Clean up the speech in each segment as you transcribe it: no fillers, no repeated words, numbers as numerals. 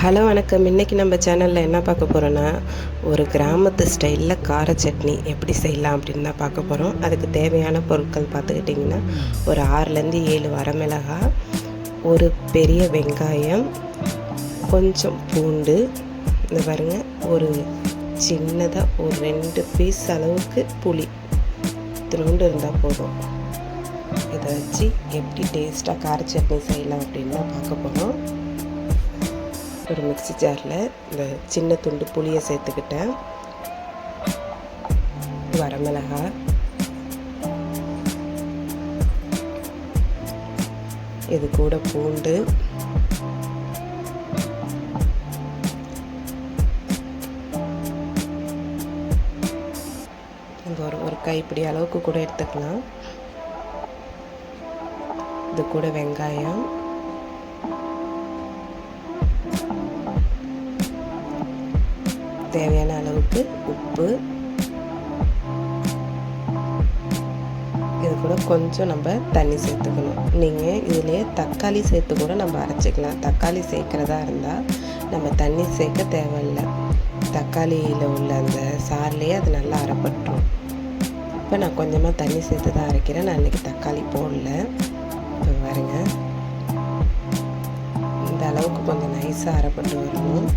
Hello வணக்கம். இன்றைக்கி நம்ம சேனலில் என்ன பார்க்க போகிறோன்னா, ஒரு கிராமத்து ஸ்டைலில் கார சட்னி எப்படி செய்யலாம் அப்படின்னு தான் பார்க்க போகிறோம். அதுக்கு தேவையான பொருட்கள் பார்த்துக்கிட்டிங்கன்னா, ஒரு 6லேருந்து 7 வரமிளகாய், ஒரு பெரிய வெங்காயம், கொஞ்சம் பூண்டு, இந்த பாருங்க, ஒரு சின்னதாக ஒரு 2 பீஸ் அளவுக்கு புளி இத்தினோண்டு இருந்தால் போதும். இதை வச்சு எப்படி டேஸ்ட்டாக கார சட்னி செய்யலாம் அப்படின்னு தான் பார்க்க போகிறோம். ஒரு மிக்ஸி ஜாரில் இந்த சின்ன துண்டு புளியை சேர்த்துக்கிட்டேன், வரமிளகாய், இது கூட பூண்டு, ஒரு கைப்பிடி அளவுக்கு கூட எடுத்துக்கலாம். இது கூட வெங்காயம், தேவையான அளவுக்கு உப்பு, இது கூட கொஞ்சம் நம்ம தண்ணி சேர்த்துக்கணும். நீங்கள் இதிலேயே தக்காளி சேர்த்து கூட நம்ம அரைச்சிக்கலாம். தக்காளி சேர்க்குறதா இருந்தால் நம்ம தண்ணி சேர்க்க தேவையில்லை. தக்காளியில் உள்ள அந்த சாறுலேயே அது நல்லா அரைப்பட்டுரும். இப்போ நான் கொஞ்சமாக தண்ணி சேர்த்து தான் அரைக்கிறேன். நான் இன்றைக்கி தக்காளி போடல. இப்போ பாருங்க, இந்த அளவுக்கு கொஞ்சம் நைஸாக அரைப்பட்டு வரணும்.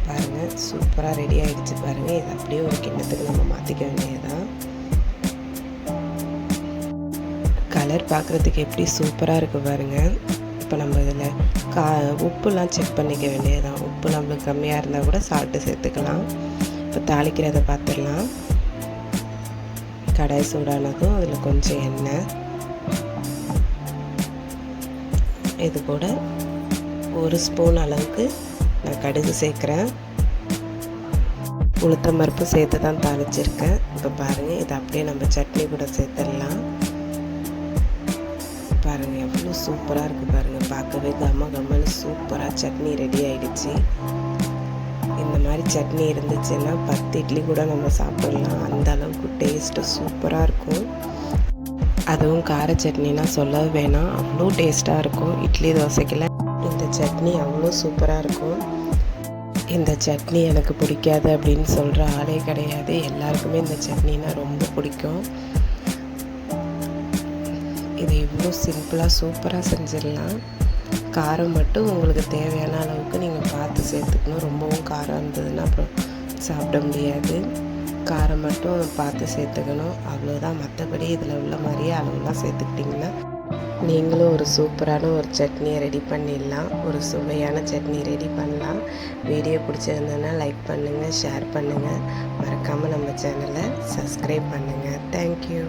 பாருங்கள், சூப்பராக ரெடி ஆகிடுச்சு. பாருங்கள், இது அப்படியே ஒரு கிண்ணத்துக்கு நம்ம மாற்றிக்க வேண்டியதுதான். கலர் பார்க்குறதுக்கு எப்படி சூப்பராக இருக்குது பாருங்கள். இப்போ நம்ம இதில் உப்புலாம் செக் பண்ணிக்க வேண்டியதுதான். உப்பு நம்மளுக்கு கம்மியாக இருந்தால் கூட சால்ட்டு சேர்த்துக்கலாம். இப்போ தாளிக்கிறத பார்த்துடலாம். கடாய் சூடானதும் அதில் கொஞ்சம் எண்ணெய், இது கூட 1 ஸ்பூன் அளவுக்கு நான் கடுகு சேர்க்குறேன். உளுத்தம் பருப்பு சேர்த்து தான் தாளிச்சிருக்கேன். இப்போ பாருங்கள், இதை அப்படியே நம்ம சட்னி கூட சேர்த்துடலாம். பாருங்கள், எவ்வளோ சூப்பராக இருக்குது பாருங்கள். பார்க்கவே கம்மன்னு சூப்பராக சட்னி ரெடி ஆகிடுச்சு. இந்த மாதிரி சட்னி இருந்துச்சுன்னா 10 இட்லி கூட நம்ம சாப்பிடலாம். அந்த அளவுக்கு டேஸ்ட்டு சூப்பராக இருக்கும். அதுவும் கார சட்னினா சொல்ல வேணாம், அவ்வளோ டேஸ்ட்டாக இருக்கும். இட்லி தோசைக்கெல்லாம் இந்த சட்னி அவ்வளோ சூப்பராக இருக்கும். இந்த சட்னி எனக்கு பிடிக்காது அப்படின்னு சொல்கிற ஆளே கிடையாது. எல்லாருக்குமே இந்த சட்னினா ரொம்ப பிடிக்கும். இது இவ்வளோ சிம்பிளாக சூப்பராக செஞ்சிடலாம். காரம் மட்டும் உங்களுக்கு தேவையான அளவுக்கு நீங்கள் பார்த்து சேர்த்துக்கணும். ரொம்பவும் காரம் இருந்ததுன்னா அப்புறம் சாப்பிட முடியாது. காரம் மட்டும் பார்த்து சேர்த்துக்கணும், அவ்வளோதான். மற்றபடி இதில் உள்ள மாதிரியே அளவுலாம் சேர்த்துக்கிட்டிங்கன்னா நீங்களும் ஒரு சூப்பரான ஒரு சட்னியை ரெடி பண்ணிடலாம். ஒரு சுவையான சட்னி ரெடி பண்ணலாம். வீடியோ பிடிச்சிருந்ததுன்னா லைக் பண்ணுங்கள், ஷேர் பண்ணுங்கள். மறக்காமல் நம்ம சேனலை சப்ஸ்கிரைப் பண்ணுங்கள். தேங்க்யூ.